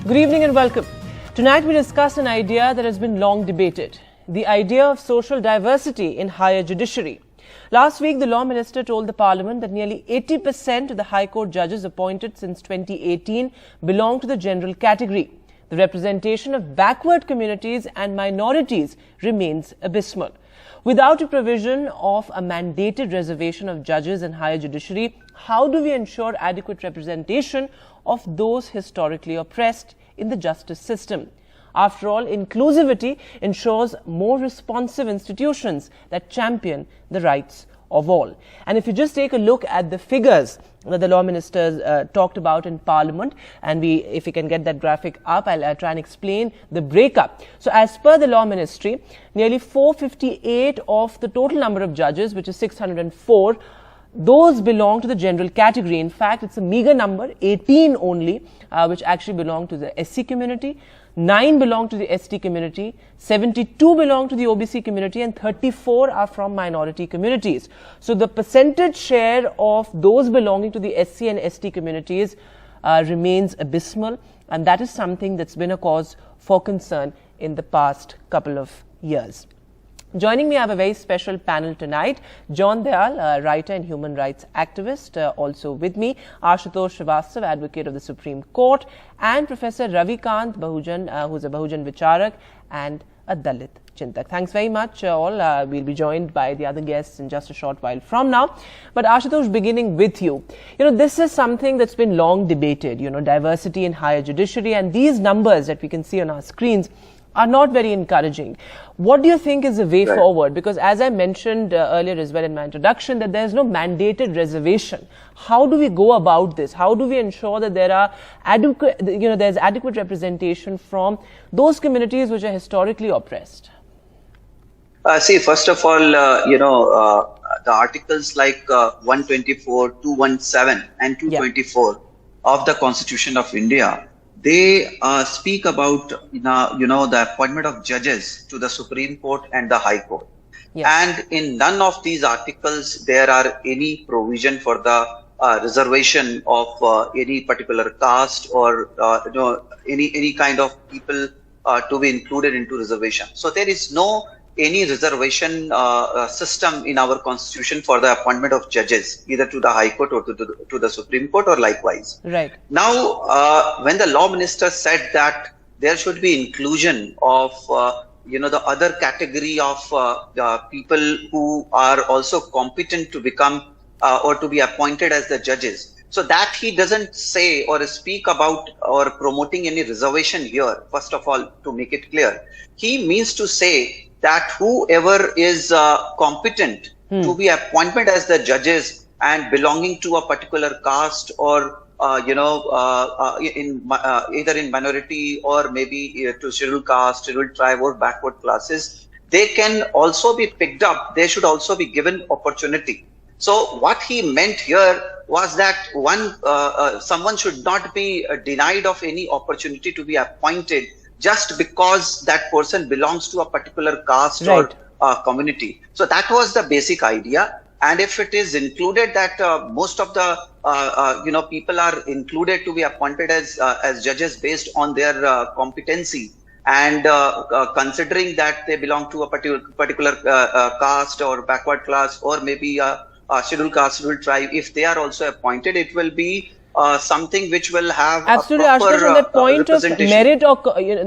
Good evening and welcome. Tonight we discuss an idea that has been long debated, the idea of social diversity in higher judiciary. Last week, the Law Minister told the Parliament that nearly 80% of the High Court judges appointed since 2018 belong to the general category. The representation of backward communities and minorities remains abysmal. Without a provision of a mandated reservation of judges in higher judiciary, how do we ensure adequate representation of those historically oppressed in the justice system? After all, inclusivity ensures more responsive institutions that champion the rights of all. And if you just take a look at the figures that the Law Minister talked about in Parliament, and if we can get that graphic up, I'll try and explain the breakup. So as per the Law Ministry, nearly 458 of the total number of judges, which is 604, those belong to the general category. In fact, it's a meager number, 18 only, which actually belong to the SC community. 9 belong to the ST community, 72 belong to the OBC community, and 34 are from minority communities. So the percentage share of those belonging to the SC and ST communities remains abysmal, and that is something that's been a cause for concern in the past couple of years. Joining me, I have a very special panel tonight. John Dayal, a writer and human rights activist, also with me. Ashutoshsrivastava, advocate of the Supreme Court, and Professor Ravikant Bahujan, who's a Bahujan Vicharak and a Dalit Chintak. Thanks very much, all. We'll be joined by the other guests in just a short while from now. But Ashutosh, beginning with you, this is something that's been long debated, diversity in higher judiciary, and these numbers that we can see on our screens are not very encouraging. What do you think is the way forward? Because as I mentioned earlier as well in my introduction, that there is no mandated reservation. How do we go about this? How do we ensure that there are there's adequate representation from those communities which are historically oppressed? See, first of all, the articles like 124, 217 and 224 of the Constitution of India, they speak about, the appointment of judges to the Supreme Court and the High Court. And in none of these articles, there are any provision for the reservation of any particular caste or, any kind of people to be included into reservation. So there is no any reservation system in our constitution for the appointment of judges, either to the High Court or to the Supreme Court or likewise. Right. Now, when the Law Minister said that there should be inclusion of, the other category of people who are also competent to become or to be appointed as the judges. So that he doesn't say or speak about or promoting any reservation here, first of all, to make it clear. He means to say that whoever is competent to be appointed as the judges and belonging to a particular caste or either in minority or maybe to scheduled caste, scheduled tribe or backward classes, they can also be picked up. They should also be given opportunity. So what he meant here was that someone should not be denied of any opportunity to be appointed just because that person belongs to a particular caste or community. So that was the basic idea. And if it is included that most of the people are included to be appointed as judges based on their competency, and considering that they belong to a particular caste or backward class or maybe a scheduled caste, scheduled tribe, if they are also appointed, it will be something which will have absolutely a proper that point of merit, or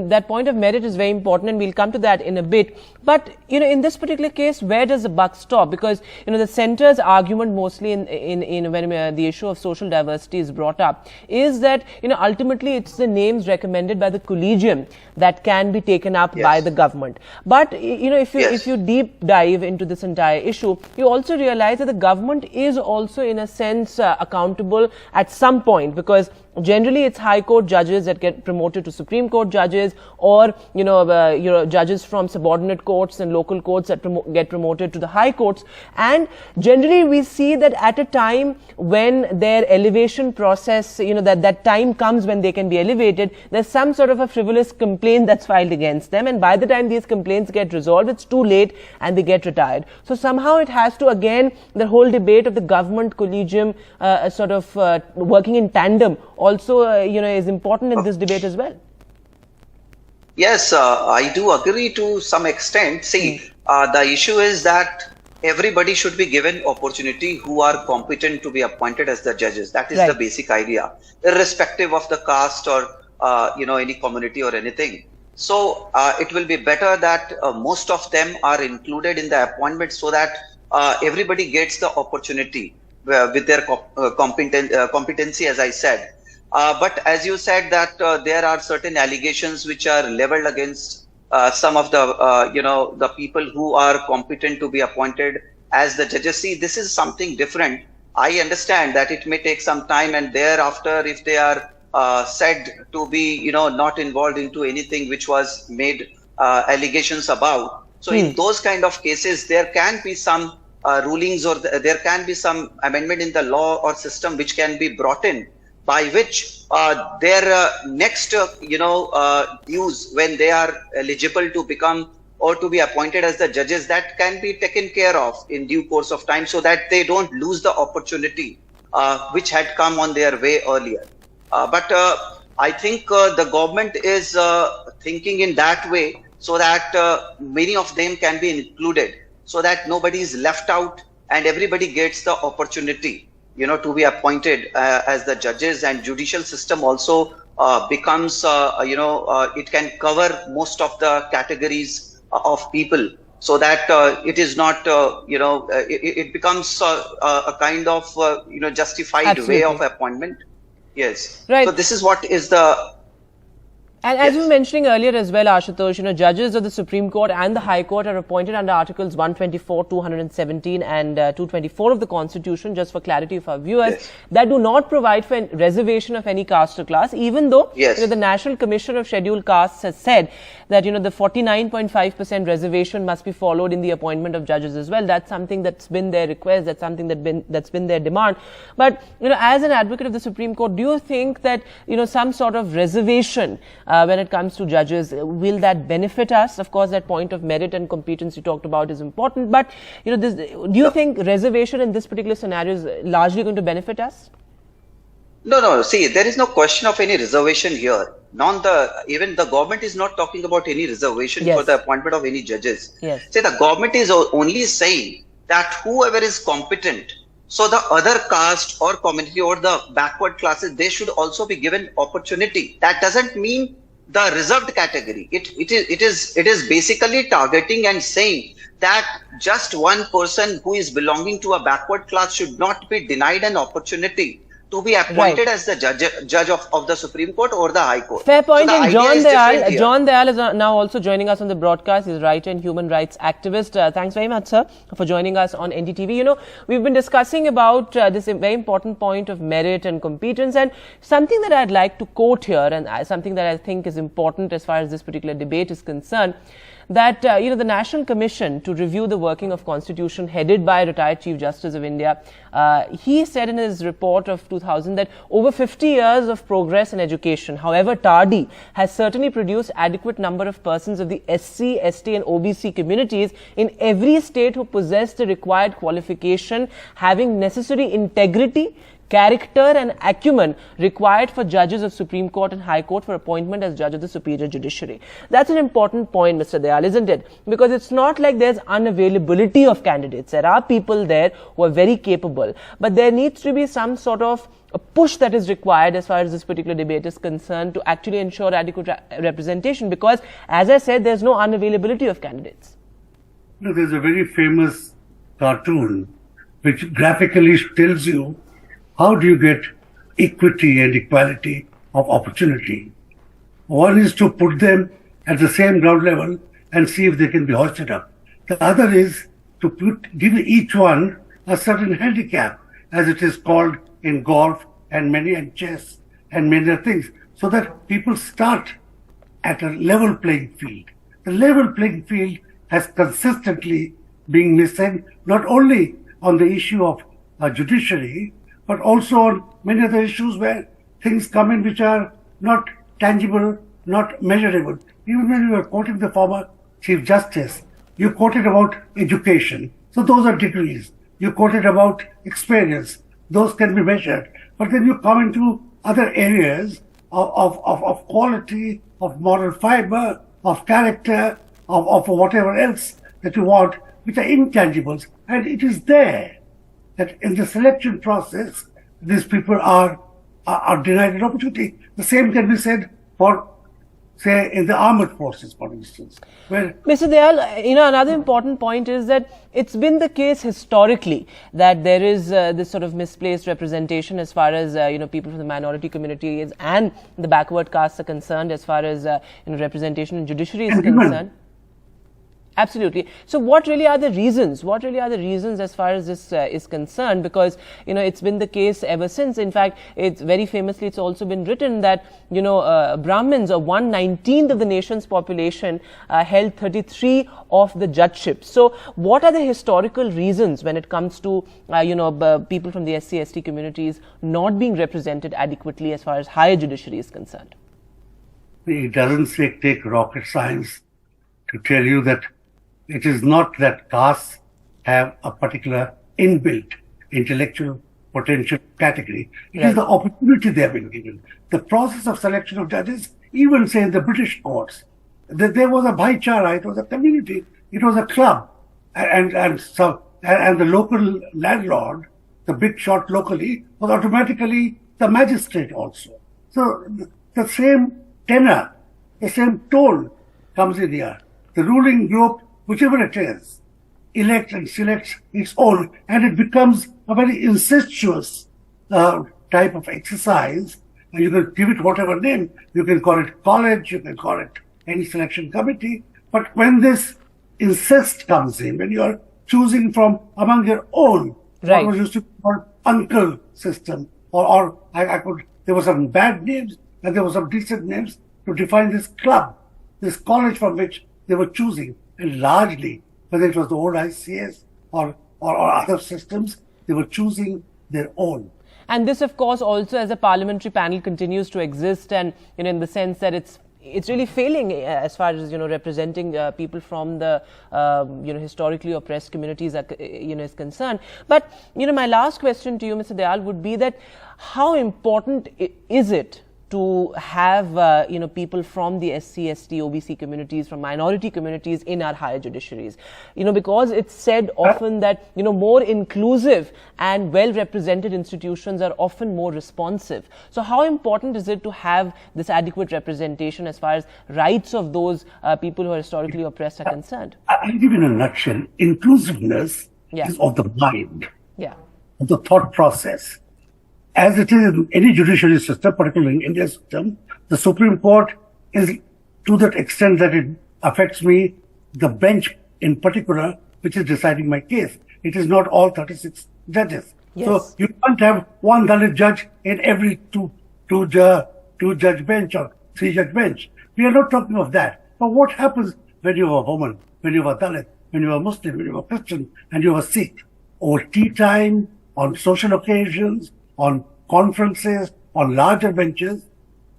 that point of merit is very important, and we'll come to that in a bit. But in this particular case, where does the buck stop? Because the centre's argument mostly in when the issue of social diversity is brought up is that ultimately it's the names recommended by the collegium that can be taken up by the government. But if you deep dive into this entire issue, you also realize that the government is also in a sense accountable at some point, because generally it's High Court judges that get promoted to Supreme Court judges, or judges from subordinate courts and local courts that get promoted to the High Courts. And generally we see that at a time when their elevation process, that time comes when they can be elevated, there's some sort of a frivolous complaint that's filed against them, and by the time these complaints get resolved, it's too late and they get retired. So somehow it has to, again, the whole debate of the government collegium working in tandem also, is important in this debate as well. Yes, I do agree to some extent. See, the issue is that everybody should be given opportunity who are competent to be appointed as the judges. That is the Right. basic idea, irrespective of the caste or any community or anything. So it will be better that most of them are included in the appointment so that everybody gets the opportunity with their competency, as I said. But as you said that there are certain allegations which are leveled against some of the the people who are competent to be appointed as the judges. See, this is something different. I understand that it may take some time, and thereafter, if they are said to be not involved into anything which was made allegations about, so in those kind of cases, there can be some rulings, or there can be some amendment in the law or system which can be brought in, by which their next dues, when they are eligible to become or to be appointed as the judges, that can be taken care of in due course of time, so that they don't lose the opportunity which had come on their way earlier. But I think the government is thinking in that way, so that many of them can be included, so that nobody is left out and everybody gets the opportunity to be appointed as the judges. And judicial system also becomes it can cover most of the categories of people, so that it is not it becomes a kind of justified Absolutely. way of appointment. Yes. Right. So this is what is the. And as you Yes. were mentioning earlier as well, Ashutosh, judges of the Supreme Court and the High Court are appointed under Articles 124, 217 and 224 of the Constitution, just for clarity of our viewers, Yes. that do not provide for reservation of any caste or class, even though Yes. the National Commission of Scheduled Castes has said that the 49.5% reservation must be followed in the appointment of judges as well. That's something that's been their request, that's something that's been their demand. But as an advocate of the Supreme Court, do you think that some sort of reservation when it comes to judges, will that benefit us? Of course, that point of merit and competence you talked about is important, but do you think reservation in this particular scenario is largely going to benefit us? No. See, there is no question of any reservation here. Even the government is not talking about any reservation Yes. for the appointment of any judges. Yes. See, the government is only saying that whoever is competent, so the other caste or community or the backward classes, they should also be given opportunity. That doesn't mean the reserved category. It is basically targeting and saying that just one person who is belonging to a backward class should not be denied an opportunity to be appointed as the judge of the Supreme Court or the High Court. Fair point. So the And idea is different here. John Dayal is now also joining us on the broadcast. He's a writer and human rights activist. Thanks very much, sir, for joining us on NDTV. We've been discussing about this very important point of merit and competence, and something that I'd like to quote here, and something that I think is important as far as this particular debate is concerned, that the National Commission to review the working of Constitution, headed by retired Chief Justice of India, he said in his report of 2000 that over 50 years of progress in education, however tardy, has certainly produced adequate number of persons of the SC, ST and OBC communities in every state who possess the required qualification, having necessary integrity, character and acumen required for judges of Supreme Court and High Court for appointment as judge of the Superior Judiciary. That's an important point, Mr. Dayal, isn't it? Because it's not like there's unavailability of candidates. There are people there who are very capable, but there needs to be some sort of a push that is required as far as this particular debate is concerned to actually ensure adequate representation, because, as I said, there's no unavailability of candidates. There's a very famous cartoon which graphically tells you how do you get equity and equality of opportunity. One is to put them at the same ground level and see if they can be hoisted up. The other is to give each one a certain handicap, as it is called in golf and chess and many other things, so that people start at a level playing field. The level playing field has consistently been missing, not only on the issue of judiciary, but also on many other issues where things come in which are not tangible, not measurable. Even when you were quoting the former Chief Justice, you quoted about education. So those are degrees. You quoted about experience. Those can be measured. But then you come into other areas of quality, of moral fiber, of character, of whatever else that you want, which are intangibles. And it is there that in the selection process, these people are denied an opportunity. The same can be said for, say, in the armed forces, for instance, where Mr. Dayal, another important point is that it's been the case historically that there is this sort of misplaced representation as far as, people from the minority communities and the backward castes are concerned, as far as, representation in judiciary is concerned. Absolutely. So what really are the reasons? What really are the reasons as far as this is concerned? Because, it's been the case ever since. In fact, it's very famously, it's also been written that, Brahmins, or 1/19th of the nation's population, held 33 of the judgeships. So what are the historical reasons when it comes to, people from the SC/ST communities not being represented adequately as far as higher judiciary is concerned? it doesn't take rocket science to tell you that it is not that castes have a particular inbuilt intellectual potential category. It is the opportunity they have been given. The process of selection of judges, even say in the British courts, that there was a bhaichara, it was a community, it was a club, and the local landlord, the big shot locally, was automatically the magistrate also. So the same tenor, the same tone comes in here. The ruling group, whichever it is, elects and selects its own, and it becomes a very incestuous type of exercise. And you can give it whatever name. You can call it college, you can call it any selection committee. But when this incest comes in, when you are choosing from among your own, what was used to be called uncle system, there were some bad names and there were some decent names to define this club, this college from which they were choosing. And largely, whether it was the old ICS or other systems, they were choosing their own. And this, of course, also as a parliamentary panel continues to exist, and in the sense that it's really failing as far as representing people from the historically oppressed communities is concerned. But my last question to you, Mr. Dayal, would be that how important is it to have people from the SC/ST, OBC communities, from minority communities in our higher judiciaries? Because it's said often that more inclusive and well represented institutions are often more responsive. So how important is it to have this adequate representation as far as rights of those people who are historically oppressed are concerned? I'll give in a nutshell. Inclusiveness is of the mind, of the thought process. As it is in any judiciary system, particularly in India's system, the Supreme Court is to that extent that it affects me, the bench in particular, which is deciding my case. It is not all 36 judges. Yes. So you can't have one Dalit judge in every two judge bench or 3-judge bench. We are not talking of that. But what happens when you are a woman, when you are Dalit, when you are Muslim, when you are Christian, and you are Sikh? Over tea time, on social occasions, on conferences, on larger benches,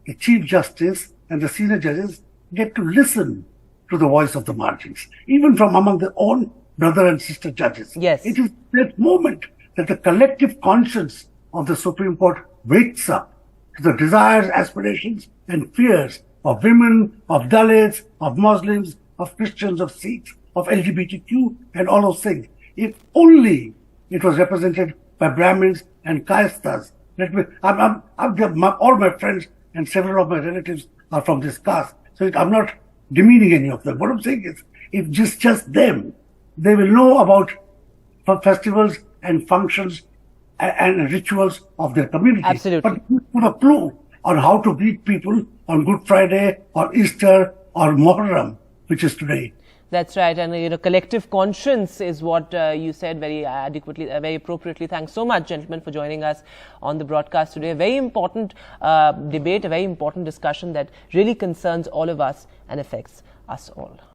the Chief Justice and the senior judges get to listen to the voice of the margins, even from among their own brother and sister judges. Yes. It is that moment that the collective conscience of the Supreme Court wakes up to the desires, aspirations, and fears of women, of Dalits, of Muslims, of Christians, of Sikhs, of LGBTQ, and all those things. If only it was represented by Brahmins and Kayasthas. All my friends and several of my relatives are from this caste. So I'm not demeaning any of them. What I'm saying is, if just them, they will know about festivals and functions and rituals of their community. Absolutely. But you have a clue on how to greet people on Good Friday or Easter or Muharram, which is today. That's right, and collective conscience is what you said very adequately, very appropriately. Thanks so much, gentlemen, for joining us on the broadcast today. A very important debate, a very important discussion that really concerns all of us and affects us all.